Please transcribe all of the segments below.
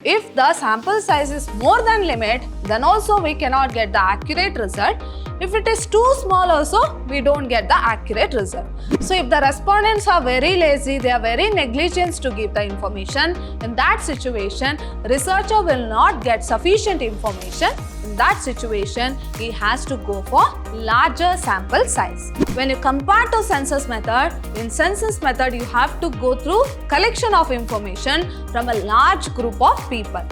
If the sample size is more than limit, then also we cannot get the accurate result. If it is too small also, we don't get the accurate result. So if the respondents are very lazy, they are very negligent to give the information, in that situation, researcher will not get sufficient information. In that situation, he has to go for larger sample size. When you compare to census method, in census method you have to go through collection of information from a large group of people.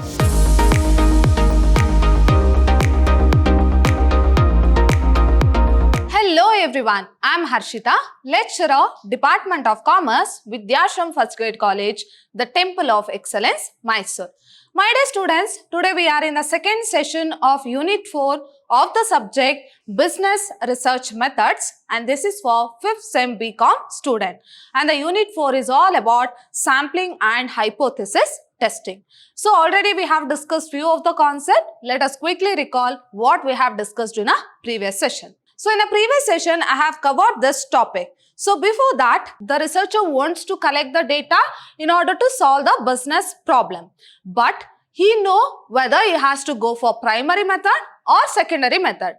Hello everyone, I am Harshita, lecturer, Department of Commerce, Vidhyaashram First Grade College, the Temple of Excellence, Mysuru. My dear students, today we are in the second session of Unit 4 of the subject Business Research Methods, and this is for 5th Sem BCom student. And the Unit 4 is all about sampling and hypothesis testing. So already we have discussed few of the concepts. Let us quickly recall what we have discussed in a previous session. So in a previous session, I have covered this topic. So before that, the researcher wants to collect the data in order to solve the business problem. But he knows whether he has to go for primary method or secondary method.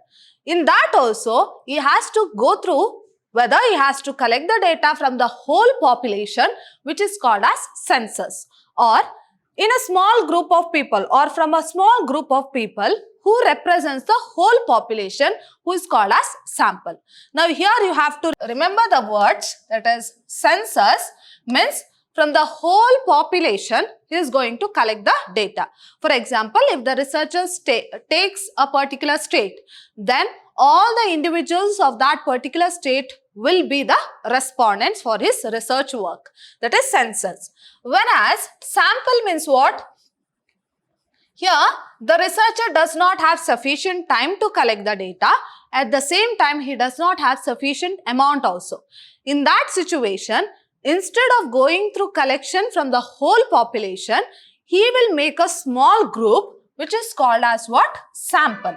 In that also, he has to go through whether he has to collect the data from the whole population, which is called as census, or in a small group of people or from a small group of people who represents the whole population, who is called as sample. Now here you have to remember the words, that is census means from the whole population he is going to collect the data. For example, if the researcher takes a particular state, then all the individuals of that particular state will be the respondents for his research work. That is census. Whereas sample means what? Here, the researcher does not have sufficient time to collect the data. At the same time, he does not have sufficient amount also. In that situation, instead of going through collection from the whole population, he will make a small group which is called as what? Sample.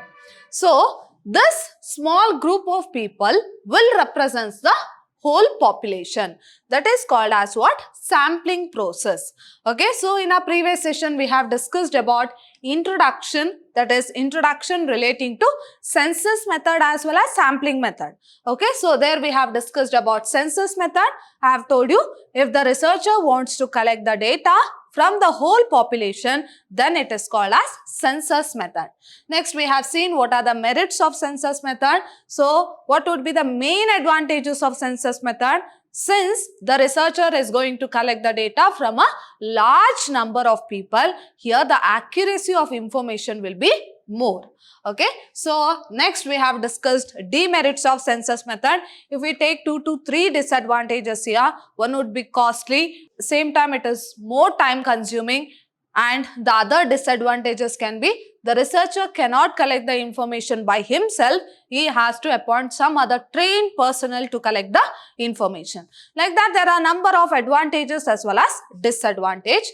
So, this small group of people will represent the whole population. That is called as what? Sampling process. Okay, so in our previous session we have discussed about introduction, that is introduction relating to census method as well as sampling method. Okay, so there we have discussed about census method. I have told you if the researcher wants to collect the data from the whole population, then it is called as census method. Next, we have seen what are the merits of census method. So, what would be the main advantages of census method? Since the researcher is going to collect the data from a large number of people, here the accuracy of information will be more. Okay, so next we have discussed demerits of census method. If we take 2 to 3 disadvantages here, one would be costly, same time it is more time consuming, and the other disadvantages can be the researcher cannot collect the information by himself. He has to appoint some other trained personnel to collect the information. Like that, there are a number of advantages as well as disadvantage.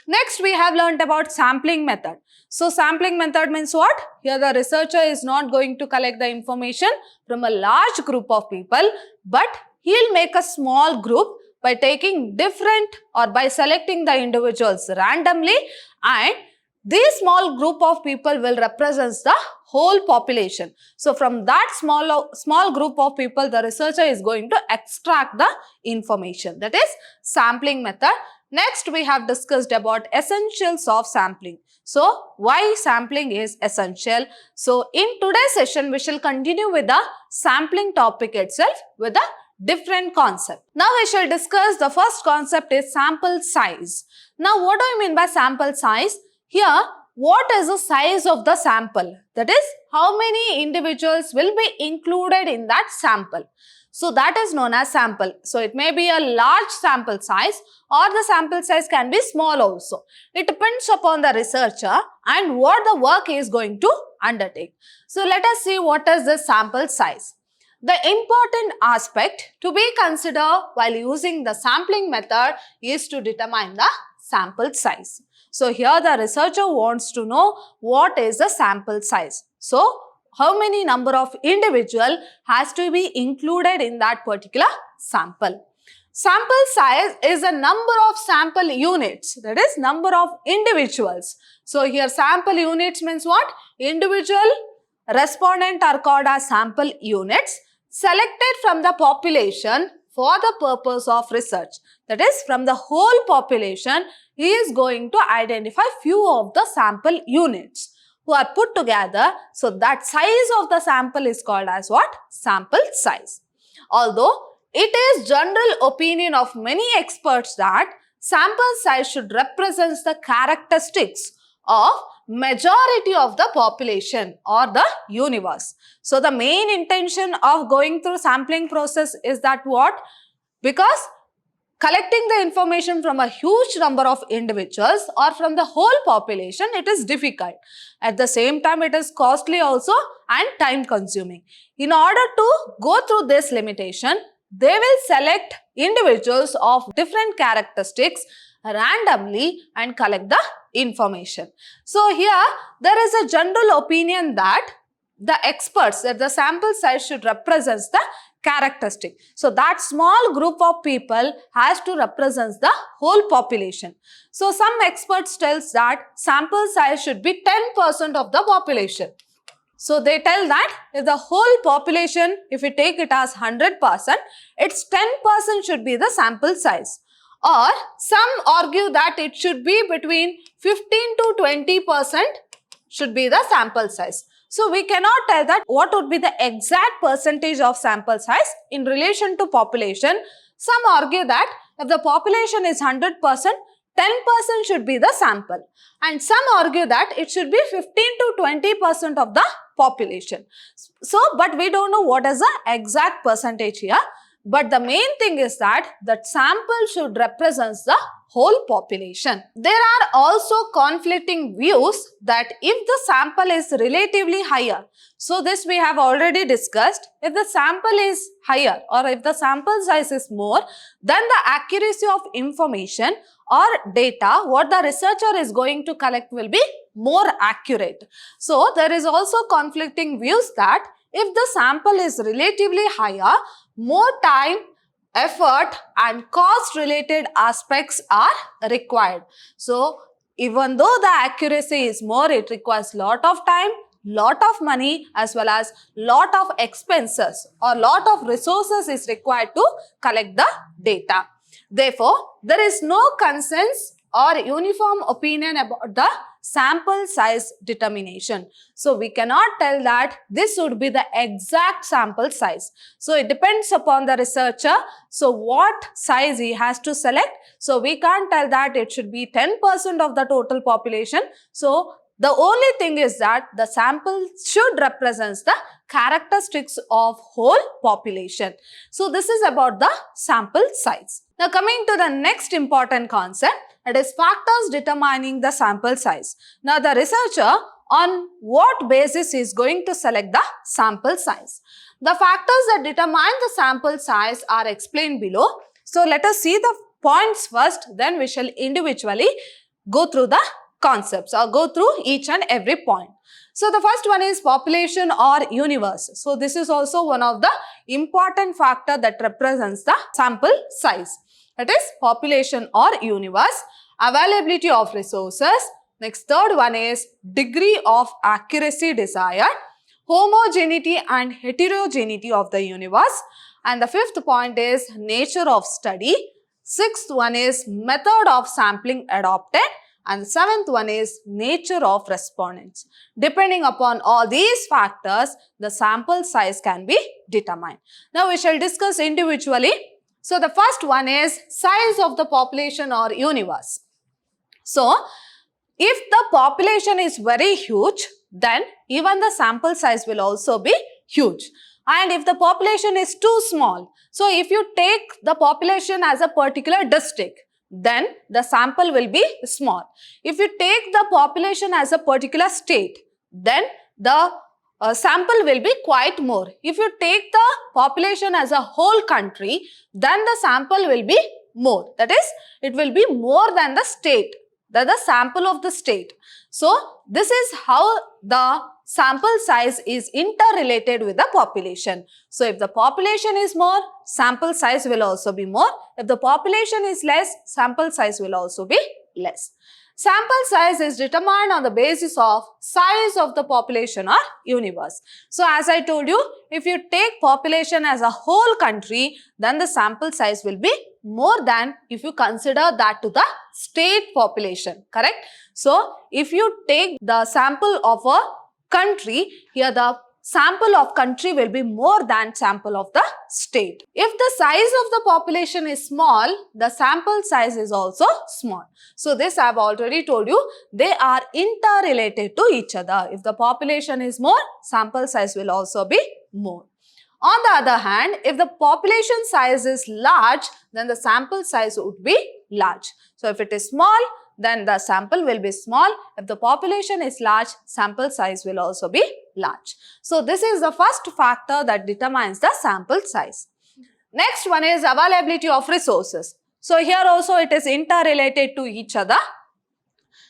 Next, we have learnt about sampling method. So, sampling method means what? Here the researcher is not going to collect the information from a large group of people, but he will make a small group by taking different or by selecting the individuals randomly, and this small group of people will represent the whole population. So, from that small group of people, the researcher is going to extract the information. That is sampling method. Next, we have discussed about essentials of sampling. So, why sampling is essential? So, in today's session, we shall continue with the sampling topic itself with a different concept. Now, we shall discuss the first concept is sample size. Now, what do I mean by sample size? Here, what is the size of the sample? That is, how many individuals will be included in that sample. So, that is known as sample. So, it may be a large sample size or the sample size can be small also. It depends upon the researcher and what the work is going to undertake. So, let us see what is the sample size. The important aspect to be considered while using the sampling method is to determine the sample size. So, here the researcher wants to know what is the sample size. So, how many number of individual has to be included in that particular sample. Sample size is the number of sample units, that is number of individuals. So here sample units means what? Individual respondent are called as sample units selected from the population for the purpose of research. That is, from the whole population, he is going to identify few of the sample units who are put together. So that size of the sample is called as what? Sample size. Although it is general opinion of many experts that sample size should represent the characteristics of majority of the population or the universe. So the main intention of going through sampling process is that what? Because collecting the information from a huge number of individuals or from the whole population, it is difficult. At the same time, it is costly also and time consuming. In order to go through this limitation, they will select individuals of different characteristics randomly and collect the information. So here there is a general opinion that the experts that the sample size should represent the characteristic. So that small group of people has to represent the whole population. So some experts tells that sample size should be 10% of the population. So they tell that if the whole population, if we take it as 100%, its 10% should be the sample size. Or some argue that it should be between 15 to 20% should be the sample size. So we cannot tell that what would be the exact percentage of sample size in relation to population. Some argue that if the population is 100%, 10% should be the sample. And some argue that it should be 15 to 20% of the population. So, but we don't know what is the exact percentage here. But the main thing is that sample should represent the whole population. There are also conflicting views that if the sample is relatively higher, so this we have already discussed, if the sample is higher or if the sample size is more, then the accuracy of information or data what the researcher is going to collect will be more accurate. So there is also conflicting views that if the sample is relatively higher, more time, effort and cost related aspects are required. So even though the accuracy is more, it requires lot of time, lot of money as well as lot of expenses or lot of resources is required to collect the data. Therefore, there is no consensus or uniform opinion about the sample size determination. So we cannot tell that this would be the exact sample size. So it depends upon the researcher. So what size he has to select. So we can't tell that it should be 10% of the total population. So the only thing is that the sample should represent the characteristics of whole population. So this is about the sample size. Now coming to the next important concept, it is factors determining the sample size. Now the researcher on what basis is going to select the sample size. The factors that determine the sample size are explained below. So let us see the points first, then we shall individually go through the concepts or go through each and every point. So the first one is population or universe. So this is also one of the important factor that represents the sample size. That is population or universe, availability of resources. Next, third one is degree of accuracy desired, homogeneity and heterogeneity of the universe. And the fifth point is nature of study. Sixth one is method of sampling adopted. And the seventh one is nature of respondents. Depending upon all these factors, the sample size can be determined. Now we shall discuss individually. So the first one is size of the population or universe. So if the population is very huge, then even the sample size will also be huge. And if the population is too small, so if you take the population as a particular district, then the sample will be small. If you take the population as a particular state, then the sample will be quite more. If you take the population as a whole country, then the sample will be more. That is, it will be more than the state, the sample of the state. So this is how the sample size is interrelated with the population. So if the population is more, sample size will also be more. If the population is less, sample size will also be less. Sample size is determined on the basis of size of the population or universe. So as I told you, if you take population as a whole country, then the sample size will be more than if you consider that to the state population, correct? So if you take the sample of a country, here the sample of country will be more than sample of the state. If the size of the population is small, the sample size is also small. So this I have already told you, they are interrelated to each other. If the population is more, sample size will also be more. On the other hand, if the population size is large, then the sample size would be large. So if it is small, then the sample will be small. If the population is large, sample size will also be large. So this is the first factor that determines the sample size. Next one is availability of resources. So here also it is interrelated to each other.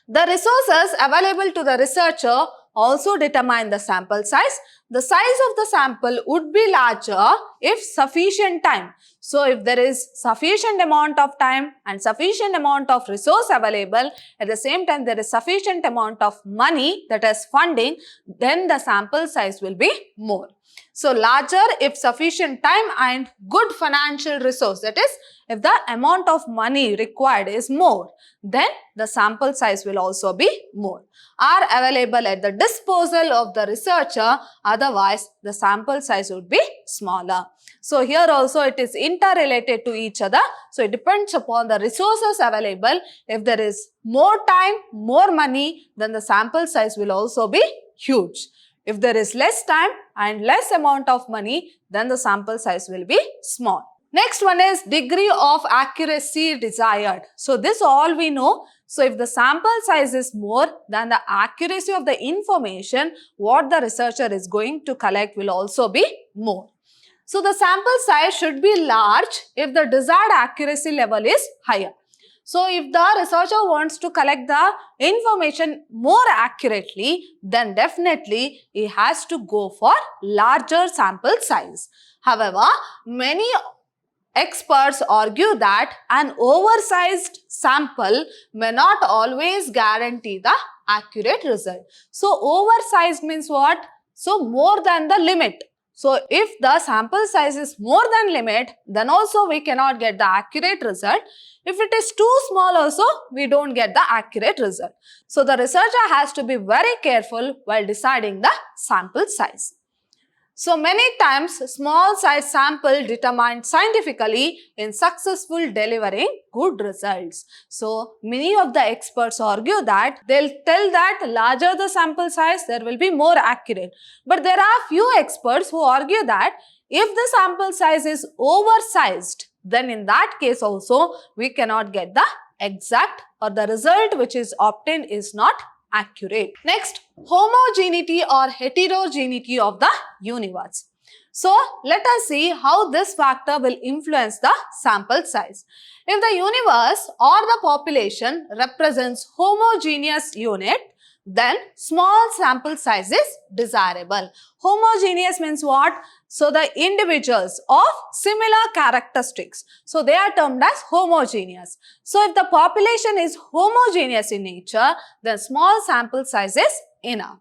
The resources available to the researcher also determine the sample size. The size of the sample would be larger if sufficient time. So if there is sufficient amount of time and sufficient amount of resource available, at the same time there is sufficient amount of money, that is funding, then the sample size will be more. So larger if sufficient time and good financial resource, that is if the amount of money required is more, then the sample size will also be more, are available at the disposal of the researcher, otherwise the sample size would be smaller. So here also it is interrelated to each other. So it depends upon the resources available. If there is more time, more money, then the sample size will also be huge. If there is less time and less amount of money, then the sample size will be small. Next one is degree of accuracy desired. So this all we know. So if the sample size is more, then the accuracy of the information what the researcher is going to collect will also be more. So the sample size should be large if the desired accuracy level is higher. So if the researcher wants to collect the information more accurately, then definitely he has to go for larger sample size. However, many experts argue that an oversized sample may not always guarantee the accurate result. So oversized means what? So more than the limit. So if the sample size is more than limit, then also we cannot get the accurate result. If it is too small also, we don't get the accurate result. So the researcher has to be very careful while deciding the sample size. So many times small size sample determined scientifically in successful delivering good results. So many of the experts argue that they'll tell that larger the sample size, there will be more accurate. But there are few experts who argue that if the sample size is oversized, then in that case also we cannot get the exact, or the result which is obtained is not accurate. Next, homogeneity or heterogeneity of the universe. So let us see how this factor will influence the sample size. If the universe or the population represents homogeneous unit, then small sample size is desirable. Homogeneous means what? So the individuals of similar characteristics. So they are termed as homogeneous. So if the population is homogeneous in nature, then small sample size is enough.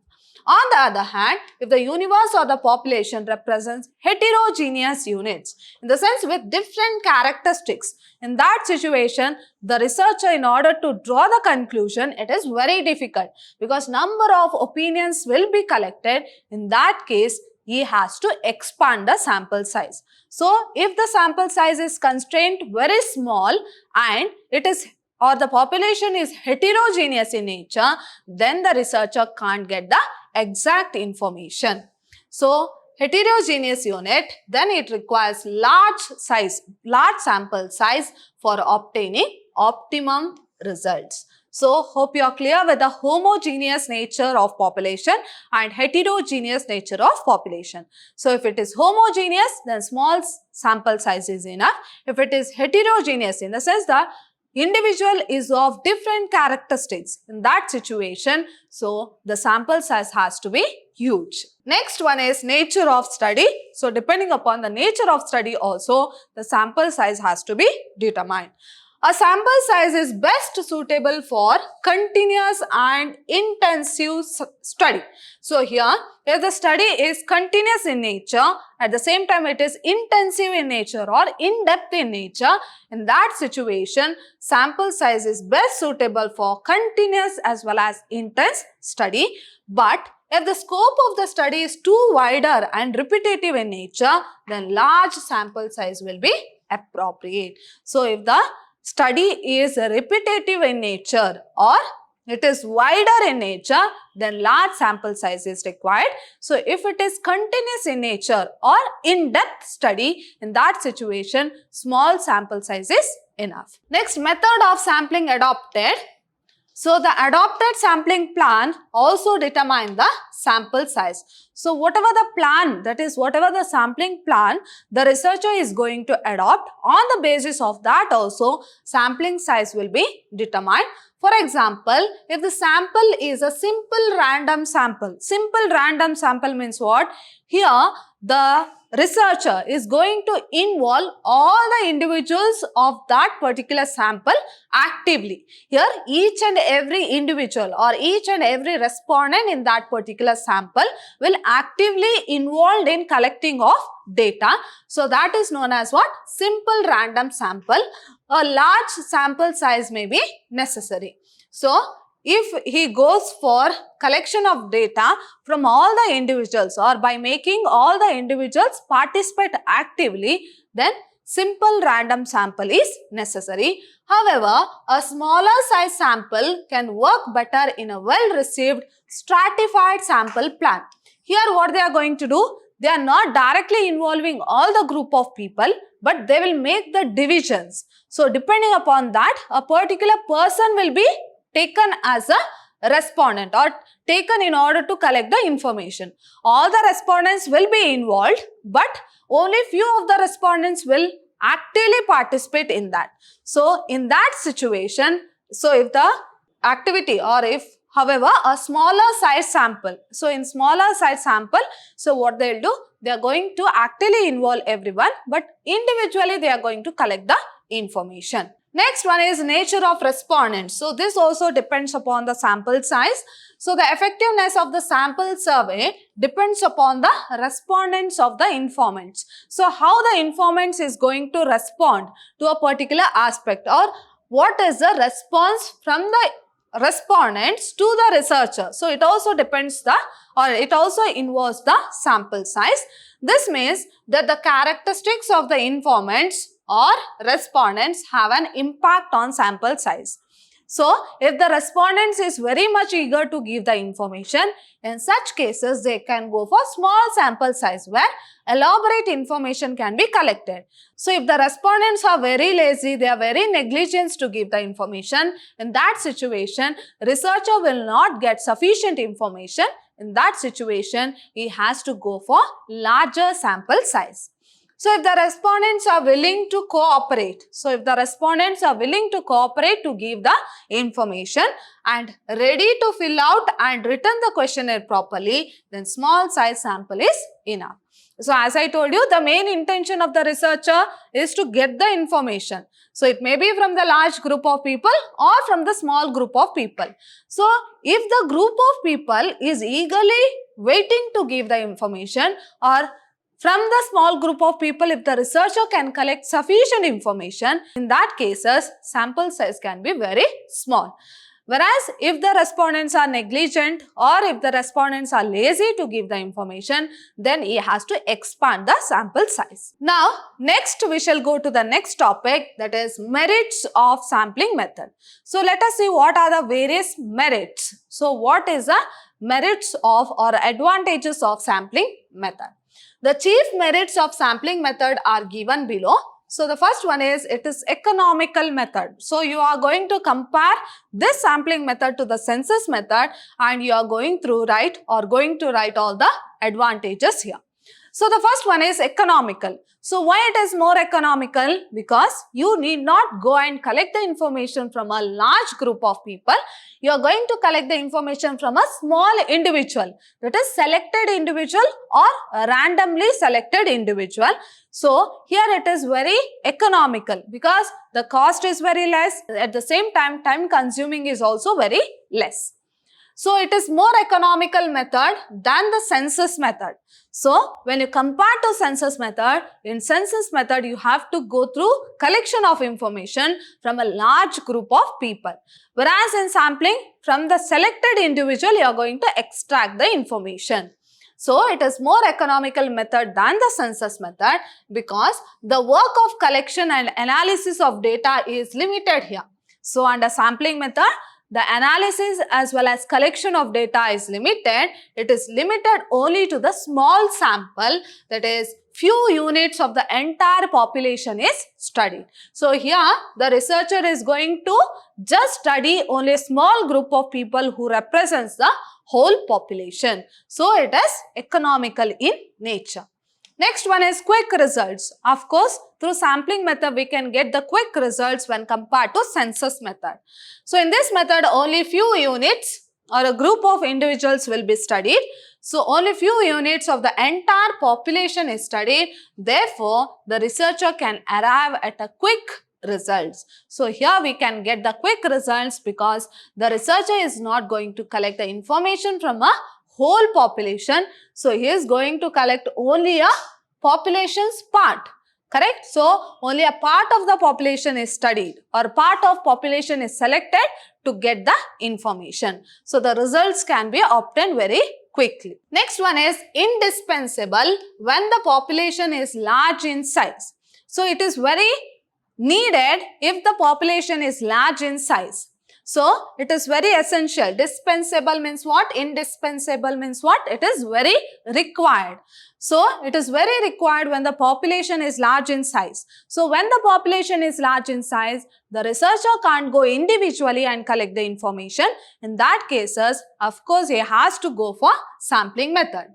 On the other hand, if the universe or the population represents heterogeneous units, in the sense with different characteristics, in that situation, the researcher, in order to draw the conclusion, it is very difficult because number of opinions will be collected. In that case, he has to expand the sample size. So, if the sample size is constrained very small and it is or the population is heterogeneous in nature, then the researcher can't get the exact information. So, heterogeneous unit, then it requires large sample size for obtaining optimum results. So, hope you are clear with the homogeneous nature of population and heterogeneous nature of population. So, if it is homogeneous, then small sample size is enough. If it is heterogeneous, in the sense that individual is of different characteristics, in that situation, so the sample size has to be huge. Next one is nature of study. So depending upon the nature of study also, the sample size has to be determined. A sample size is best suitable for continuous and intensive study. So here, if the study is continuous in nature, at the same time it is intensive in nature or in-depth in nature, in that situation, sample size is best suitable for continuous as well as intense study. But if the scope of the study is too wider and repetitive in nature, then large sample size will be appropriate. So if the study is repetitive in nature or it is wider in nature, then large sample size is required. So if it is continuous in nature or in-depth study, in that situation, small sample size is enough. Next, method of sampling adopted. So the adopted sampling plan also determines the sample size. So whatever the plan, that is whatever the sampling plan the researcher is going to adopt, on the basis of that also sampling size will be determined. For example, if the sample is a simple random sample means what? Here the researcher is going to involve all the individuals of that particular sample actively. Here each and every individual or each and every respondent in that particular sample will actively involved in collecting of data. So that is known as what? Simple random sample. A large sample size may be necessary. So if he goes for collection of data from all the individuals or by making all the individuals participate actively, then simple random sample is necessary. However, a smaller size sample can work better in a well-received stratified sample plan. Here what they are going to do, they are not directly involving all the group of people, but they will make the divisions. So depending upon that, a particular person will be taken as a respondent or taken in order to collect the information. All the respondents will be involved, but only few of the respondents will actively participate in that. So in that situation, so if the activity or if however a smaller size sample, so in smaller size sample, so what they will do, they are going to actively involve everyone, but individually they are going to collect the information. Next one is nature of respondents. So this also depends upon the sample size. So the effectiveness of the sample survey depends upon the respondents of the informants. So how the informants is going to respond to a particular aspect, or what is the response from the respondents to the researcher. So it also depends it also involves the sample size. This means that the characteristics of the informants or respondents have an impact on sample size. So if the respondents is very much eager to give the information, in such cases they can go for small sample size where elaborate information can be collected. So if the respondents are very lazy, they are very negligent to give the information, in that situation researcher will not get sufficient information. In that situation he has to go for larger sample size. So if the respondents are willing to cooperate, to give the information and ready to fill out and return the questionnaire properly, then small size sample is enough. So as I told you, the main intention of the researcher is to get the information. So it may be from the large group of people or from the small group of people. So if the group of people is eagerly waiting to give the information, or from the small group of people, if the researcher can collect sufficient information, in that cases, sample size can be very small. Whereas, if the respondents are negligent or if the respondents are lazy to give the information, then he has to expand the sample size. Now, next we shall go to the next topic, that is merits of sampling method. So, let us see what are the various merits. So, what is the merits of or advantages of sampling method? The chief merits of sampling method are given below. So the first one is, it is economical method. So you are going to compare this sampling method to the census method and you are going to write all the advantages here. So the first one is economical. So why it is more economical? Because you need not go and collect the information from a large group of people. You are going to collect the information from a small individual, that is selected individual or randomly selected individual. So here it is very economical because the cost is very less. At the same time, time consuming is also very less. So it is more economical method than the census method. So when you compare to census method, in census method you have to go through collection of information from a large group of people. Whereas in sampling, from the selected individual you are going to extract the information. So it is more economical method than the census method because the work of collection and analysis of data is limited here. So under sampling method, the analysis as well as collection of data is limited. It is limited only to the small sample, that is few units of the entire population is studied. So here the researcher is going to just study only a small group of people who represents the whole population. So it is economical in nature. Next one is quick results. Of course, through sampling method, we can get the quick results when compared to census method. So in this method, only few units or a group of individuals will be studied. So only few units of the entire population is studied. Therefore, the researcher can arrive at a quick results. So here we can get the quick results because the researcher is not going to collect the information from a whole population. So he is going to collect only a population's part. Correct? So only a part of the population is studied or part of population is selected to get the information. So the results can be obtained very quickly. Next one is indispensable when the population is large in size. So it is very needed if the population is large in size. So it is very essential. Dispensable means what? Indispensable means what? It is very required. So it is very required when the population is large in size. So when the population is large in size, the researcher can't go individually and collect the information. In that cases, of course, he has to go for sampling method.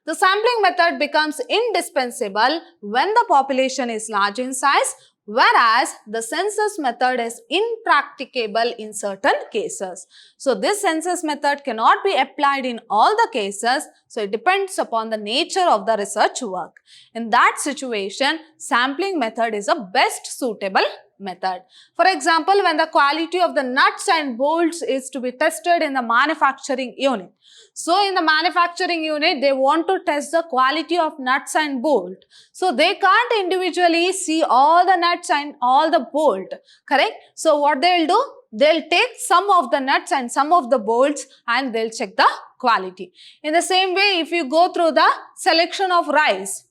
The sampling method becomes indispensable when the population is large in size, whereas the census method is impracticable in certain cases. So this census method cannot be applied in all the cases. So it depends upon the nature of the research work. In that situation, sampling method is a best suitable method. For example, when the quality of the nuts and bolts is to be tested in the manufacturing unit. So in the manufacturing unit, they want to test the quality of nuts and bolt. So they can't individually see all the nuts and all the bolt, correct? So what they will do? They'll take some of the nuts and some of the bolts and they'll check the quality. In the same way, if you go through the selection of rice,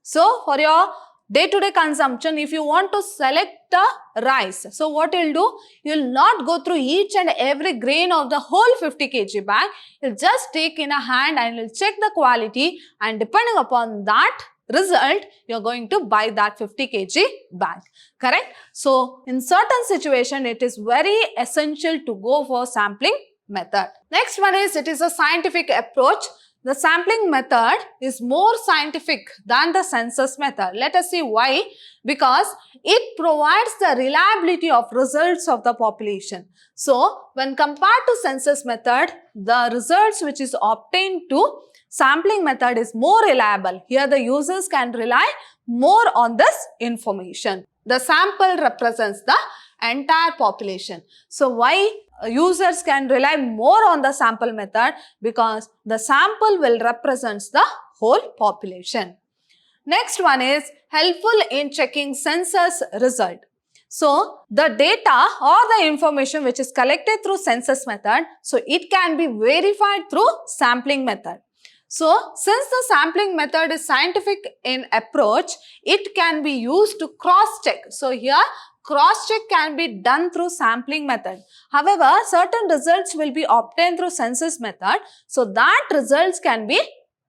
so for your day-to-day consumption, if you want to select the rice, so what you'll do? You'll not go through each and every grain of the whole 50 kg bag. You'll just take in a hand and you'll check the quality, and depending upon that result, you're going to buy that 50 kg bag. Correct? So in certain situation, it is very essential to go for sampling method. Next one is, it is a scientific approach. The sampling method is more scientific than the census method. Let us see why. Because it provides the reliability of results of the population. So, when compared to census method, the results which is obtained to sampling method is more reliable. Here the users can rely more on this information. The sample represents the entire population. So, why users can rely more on the sample method? Because the sample will represent the whole population. Next one is helpful in checking census result. So, the data or the information which is collected through census method, so it can be verified through sampling method. So, since the sampling method is scientific in approach, it can be used to cross-check. So, here cross-check can be done through sampling method. However, certain results will be obtained through census method. So, that results can be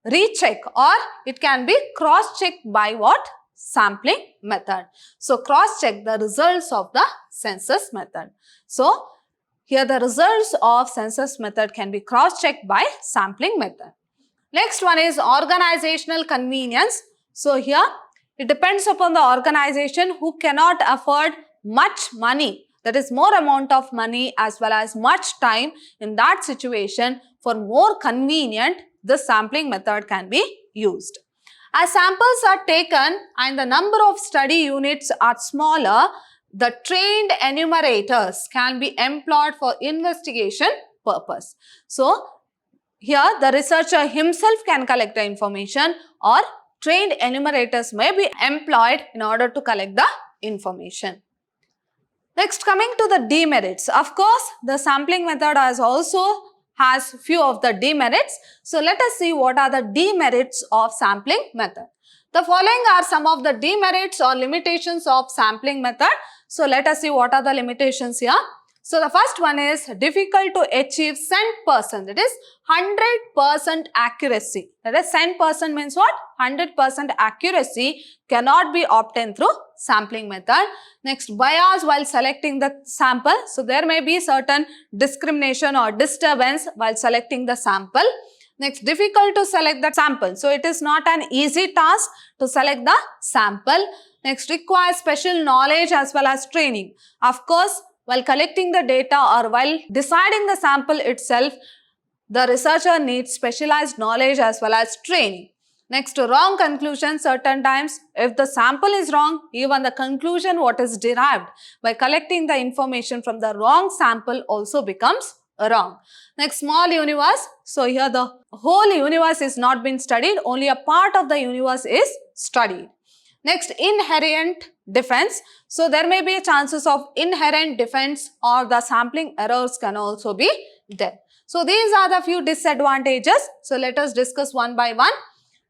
rechecked or it can be cross-checked by what? Sampling method. So, cross-check the results of the census method. So, here the results of census method can be cross-checked by sampling method. Next one is organizational convenience. So, here it depends upon the organization who cannot afford much money that is more amount of money as well as much time. In that situation, for more convenient, this sampling method can be used. As samples are taken and the number of study units are smaller, the trained enumerators can be employed for investigation purpose. So, here the researcher himself can collect the information, or trained enumerators may be employed in order to collect the information. Next, coming to the demerits. Of course, the sampling method has few of the demerits. So, let us see what are the demerits of sampling method. The following are some of the demerits or limitations of sampling method. So, let us see what are the limitations here. So, the first one is difficult to achieve cent%. That is 100% accuracy. That is 100% means what? 100% accuracy cannot be obtained through sampling method. Next, bias while selecting the sample. So, there may be certain discrimination or disturbance while selecting the sample. Next, difficult to select the sample. So, it is not an easy task to select the sample. Next, requires special knowledge as well as training. Of course, while collecting the data or while deciding the sample itself, the researcher needs specialized knowledge as well as training. Next, wrong conclusion. Certain times, if the sample is wrong, even the conclusion what is derived by collecting the information from the wrong sample also becomes wrong. Next, small universe. So, here the whole universe is not being studied, only a part of the universe is studied. Next, inherent defense. So, there may be chances of inherent defense or the sampling errors can also be there. So, these are the few disadvantages. So, let us discuss one by one.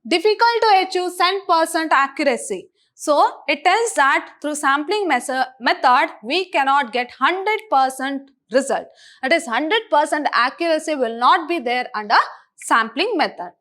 Difficult to achieve cent% accuracy. So, it tells that through sampling method, we cannot get 100% result. That is 100% accuracy will not be there under sampling method.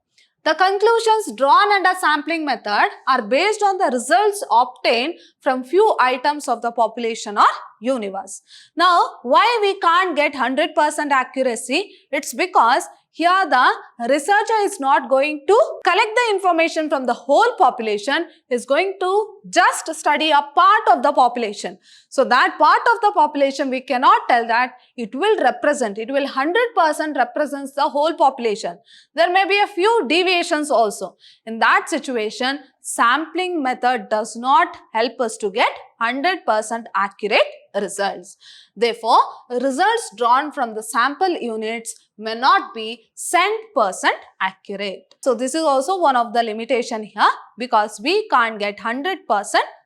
The conclusions drawn under sampling method are based on the results obtained from few items of the population or universe. Now, why we can't get 100% accuracy? It's because here the researcher is not going to collect the information from the whole population, is going to just study a part of the population. So, that part of the population we cannot tell that it will 100% represents the whole population. There may be a few deviations also. In that situation, sampling method does not help us to get 100% accurate results. Therefore, results drawn from the sample units may not be cent% accurate. So, this is also one of the limitation here because we can't get 100%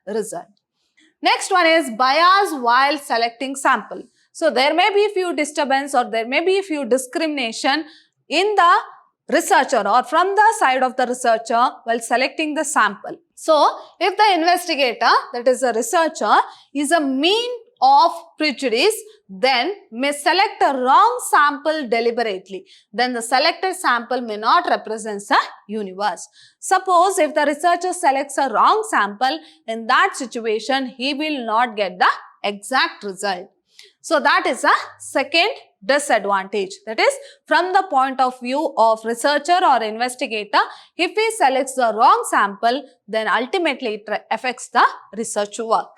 result. Next one is bias while selecting sample. So, there may be few disturbance or there may be few discrimination in the researcher or from the side of the researcher while selecting the sample. So, if the investigator, that is a researcher, is a mean of prejudice, then may select a wrong sample deliberately. Then the selected sample may not represent the universe. Suppose if the researcher selects a wrong sample, in that situation, he will not get the exact result. So, that is a second disadvantage. That is, from the point of view of researcher or investigator, if he selects the wrong sample, then ultimately it affects the research work.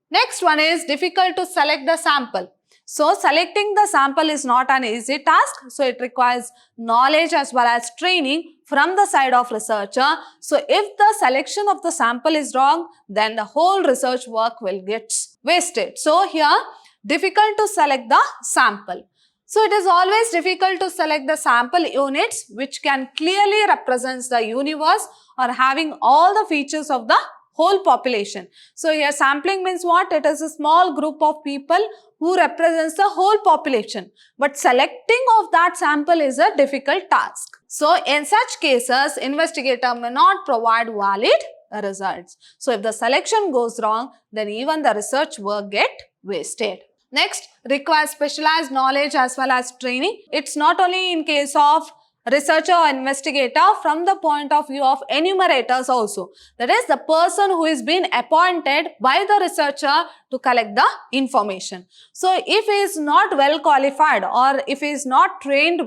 Next one is difficult to select the sample. So, selecting the sample is not an easy task. So, it requires knowledge as well as training from the side of researcher. So, if the selection of the sample is wrong, then the whole research work will get wasted. So, here difficult to select the sample. So, it is always difficult to select the sample units which can clearly represent the universe or having all the features of the whole population. So, here sampling means what? It is a small group of people who represents the whole population. But selecting of that sample is a difficult task. So, in such cases, investigator may not provide valid results. So, if the selection goes wrong, then even the research work get wasted. Next, requires specialized knowledge as well as training. It's not only in case of researcher or investigator, from the point of view of enumerators also. That is the person who is being appointed by the researcher to collect the information. So, if he is not well qualified or if he is not trained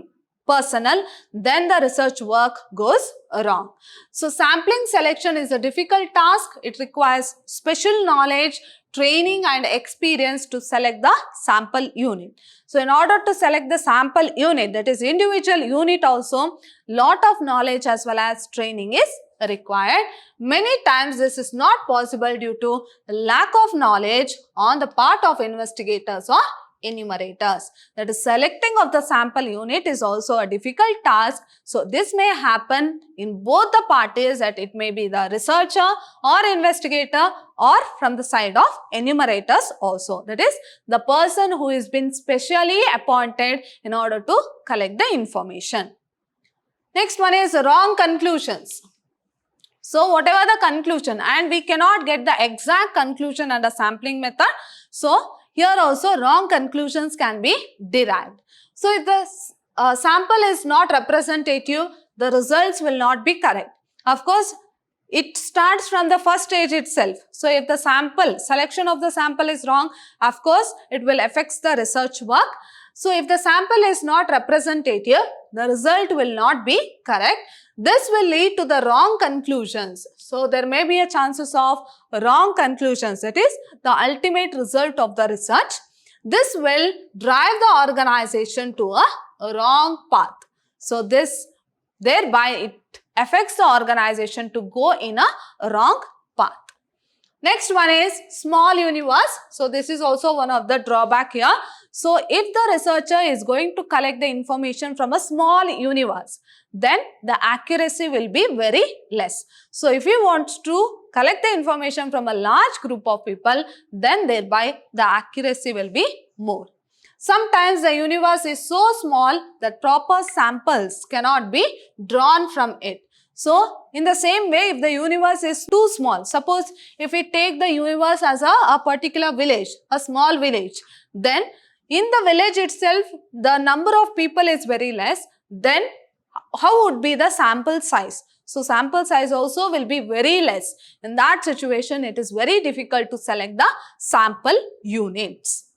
personal, then the research work goes wrong. So sampling selection is a difficult task. It requires special knowledge, training and experience to select the sample unit. So in order to select the sample unit, that is individual unit also, lot of knowledge as well as training is required. Many times this is not possible due to lack of knowledge on the part of investigators or enumerators. That is, selecting of the sample unit is also a difficult task. So this may happen in both the parties, that it may be the researcher or investigator or from the side of enumerators also. That is, the person who has been specially appointed in order to collect the information. Next one is wrong conclusions. So whatever the conclusion, and we cannot get the exact conclusion under sampling method. So here also wrong conclusions can be derived. So if the sample is not representative, the results will not be correct. Of course, it starts from the first stage itself. So if the selection of the sample is wrong, of course, it will affect the research work. So if the sample is not representative, the result will not be correct. This will lead to the wrong conclusions. So there may be a chances of wrong conclusions. That is the ultimate result of the research. This will drive the organization to a wrong path. So thereby it affects the organization to go in a wrong path. Next one is small universe. So this is also one of the drawback here. So if the researcher is going to collect the information from a small universe, then the accuracy will be very less. So if you want to collect the information from a large group of people, then thereby the accuracy will be more. Sometimes the universe is so small that proper samples cannot be drawn from it. So in the same way, if the universe is too small, suppose if we take the universe as a particular village, a small village, then in the village itself, the number of people is very less, then how would be the sample size? So sample size also will be very less. In that situation, it is very difficult to select the sample units.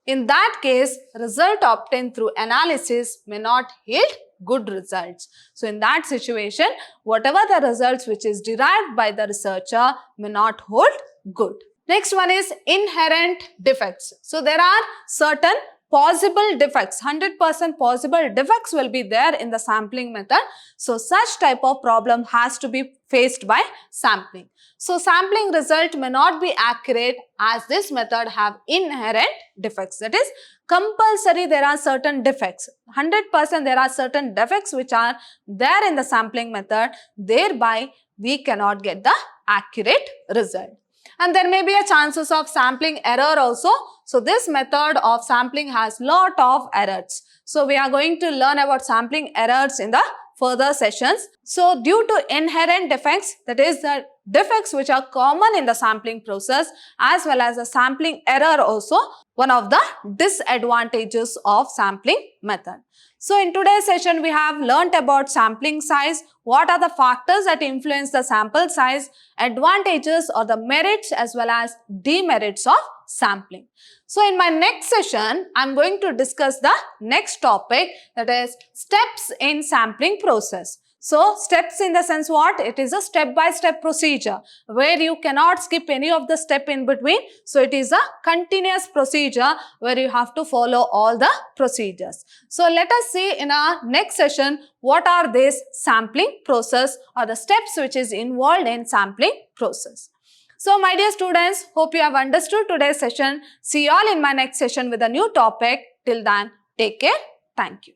In that case, result obtained through analysis may not yield good results. So in that situation, whatever the results which is derived by the researcher may not hold good. Next one is inherent defects. So there are certain possible defects, 100% possible defects will be there in the sampling method. So such type of problem has to be faced by sampling. So sampling result may not be accurate as this method have inherent defects. That is, compulsory there are certain defects. 100% there are certain defects which are there in the sampling method. Thereby, we cannot get the accurate result. And there may be a chances of sampling error also. So this method of sampling has lot of errors. So we are going to learn about sampling errors in the further sessions. So due to inherent defects, that is the defects which are common in the sampling process, as well as the sampling error also, one of the disadvantages of sampling method. So in today's session, we have learnt about sampling size, what are the factors that influence the sample size, advantages or the merits as well as demerits of sampling. So in my next session, I am going to discuss the next topic, that is steps in sampling process. So steps in the sense what? It is a step-by-step procedure where you cannot skip any of the step in between. So it is a continuous procedure where you have to follow all the procedures. So let us see in our next session what are these sampling process or the steps which is involved in sampling process. So my dear students, hope you have understood today's session. See you all in my next session with a new topic. Till then, take care. Thank you.